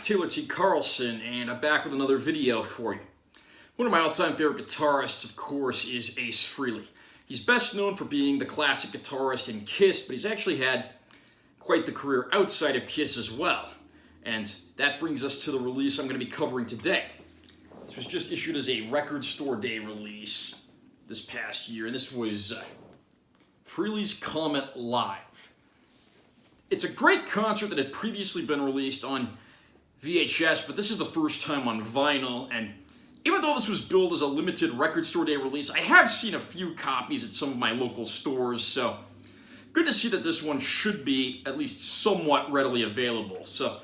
Taylor T. Carlson, and I'm back with another video for you. One of my all-time favorite guitarists, of course, is Ace Frehley. He's best known for being the classic guitarist in Kiss, but he's actually had quite the career outside of Kiss as well. And that brings us to the release I'm going to be covering today. This was just issued as a Record Store Day release this past year, and this was Frehley's Comet Live. It's a great concert that had previously been released on VHS, but this is the first time on vinyl, and even though this was billed as a limited Record Store Day release, I have seen a few copies at some of my local stores, so good to see that this one should be at least somewhat readily available. So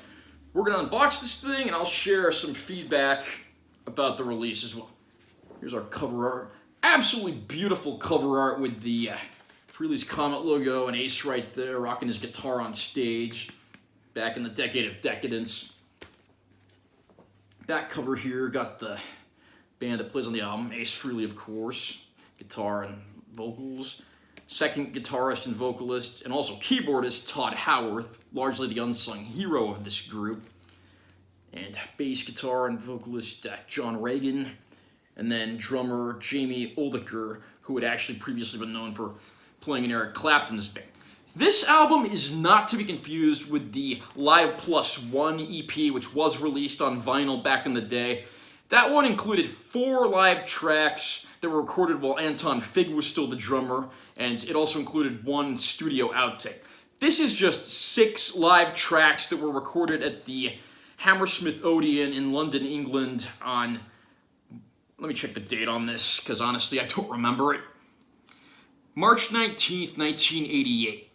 we're going to unbox this thing, and I'll share some feedback about the release as well. Here's our cover art. Absolutely beautiful cover art with the Frehley's Comet logo and Ace right there, rocking his guitar on stage back in the decade of decadence. Back cover here got the band that plays on the album, Ace Frehley, of course, guitar and vocals. Second guitarist and vocalist, and also keyboardist, Todd Howarth, largely the unsung hero of this group. And bass guitar and vocalist John Reagan. And then drummer Jamie Oldicker, who had actually previously been known for playing in Eric Clapton's band. This album is not to be confused with the Live Plus One EP, which was released on vinyl back in the day. That one included 4 live tracks that were recorded while Anton Fig was still the drummer, and it also included 1 studio outtake. This is just 6 live tracks that were recorded at the Hammersmith Odeon in London, England on, let me check the date on this, because honestly I don't remember it, March 19th, 1988.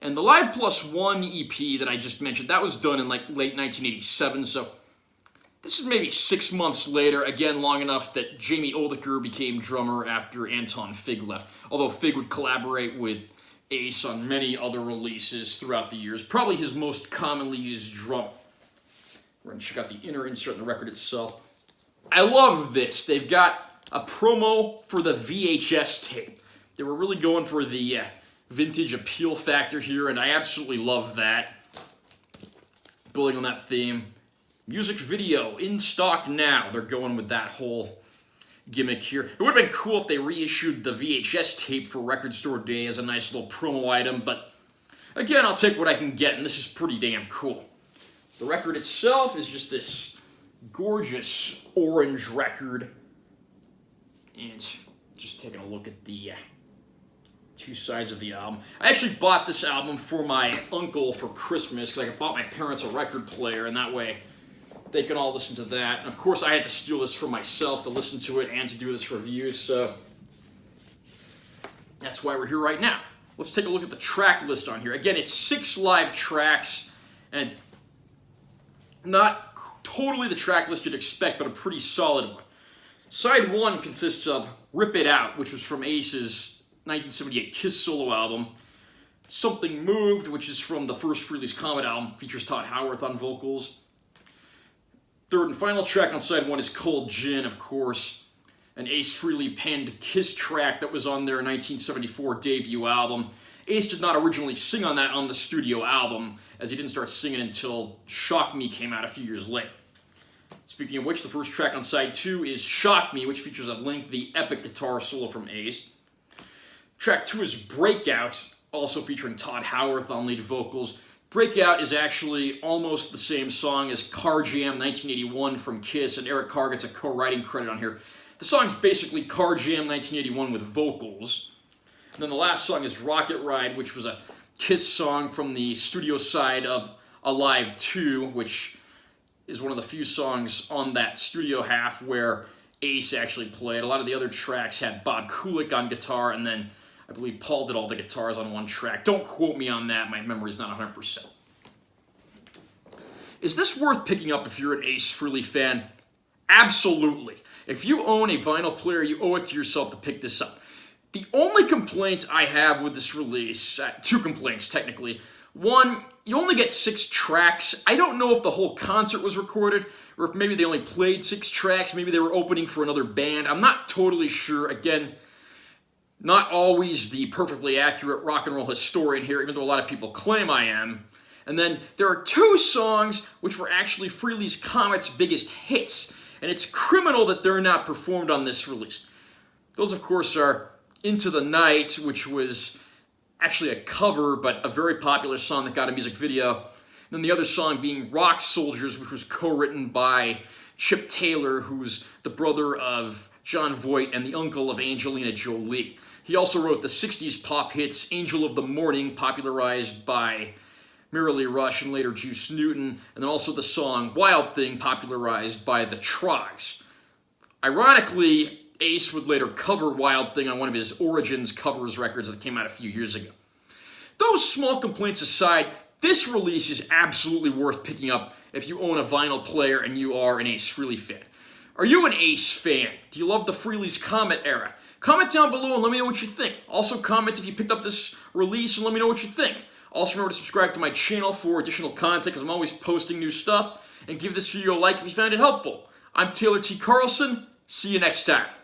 And the Live Plus One EP that I just mentioned, that was done in like late 1987, so this is maybe 6 months later, again long enough that Jamie Oldicker became drummer after Anton Fig left. Although Fig would collaborate with Ace on many other releases throughout the years, probably his most commonly used drummer. We're going to check out the inner insert in the record itself. I love this. They've got a promo for the VHS tape. They were really going for the vintage appeal factor here, and I absolutely love that. Building on that theme. Music video in stock now. They're going with that whole gimmick here. It would have been cool if they reissued the VHS tape for Record Store Day as a nice little promo item, but again, I'll take what I can get, and this is pretty damn cool. The record itself is just this gorgeous orange record. And just taking a look at the 2 sides of the album. I actually bought this album for my uncle for Christmas because I bought my parents a record player, and that way they can all listen to that. And of course I had to steal this for myself to listen to it and to do this review, so that's why we're here right now. Let's take a look at the track list on here. Again, it's 6 live tracks, and not totally the track list you'd expect, but a pretty solid one. Side 1 consists of Rip It Out, which was from Ace's 1978 Kiss solo album. Something Moved, which is from the first Frehley's Comet album, features Todd Howarth on vocals. Third and final track on side 1 is Cold Gin, of course, an Ace Frehley penned Kiss track that was on their 1974 debut album. Ace did not originally sing on that on the studio album, as he didn't start singing until Shock Me came out a few years later. Speaking of which, the first track on side 2 is Shock Me, which features a lengthy epic guitar solo from Ace. Track 2 is Breakout, also featuring Todd Howarth on lead vocals. Breakout is actually almost the same song as Car Jam 1981 from Kiss, and Eric Carr gets a co-writing credit on here. The song's basically Car Jam 1981 with vocals. And then the last song is Rocket Ride, which was a Kiss song from the studio side of Alive 2, which is one of the few songs on that studio half where Ace actually played. A lot of the other tracks had Bob Kulick on guitar, and then I believe Paul did all the guitars on one track. Don't quote me on that, my memory's not 100%. Is this worth picking up if you're an Ace Frehley fan? Absolutely. If you own a vinyl player, you owe it to yourself to pick this up. The only complaint I have with this release, 2 complaints technically. One, you only get 6 tracks. I don't know if the whole concert was recorded, or if maybe they only played 6 tracks, maybe they were opening for another band. I'm not totally sure. Again, not always the perfectly accurate rock and roll historian here, even though a lot of people claim I am. And then there are 2 songs which were actually Frehley's Comet's biggest hits, and it's criminal that they're not performed on this release. Those, of course, are Into the Night, which was actually a cover, but a very popular song that got a music video. And then the other song being Rock Soldiers, which was co-written by Chip Taylor, who's the brother of Jon Voight and the uncle of Angelina Jolie. He also wrote the 60s pop hits Angel of the Morning, popularized by Mary Lee Rush and later Juice Newton, and then also the song Wild Thing, popularized by the Trogs. Ironically, Ace would later cover Wild Thing on one of his Origins covers records that came out a few years ago. Those small complaints aside, this release is absolutely worth picking up if you own a vinyl player and you are an Ace Frehley fan. Are you an Ace fan? Do you love the Frehley's Comet era? Comment down below and let me know what you think. Also comment if you picked up this release and let me know what you think. Also remember to subscribe to my channel for additional content because I'm always posting new stuff. And give this video a like if you found it helpful. I'm Taylor T. Carlson. See you next time.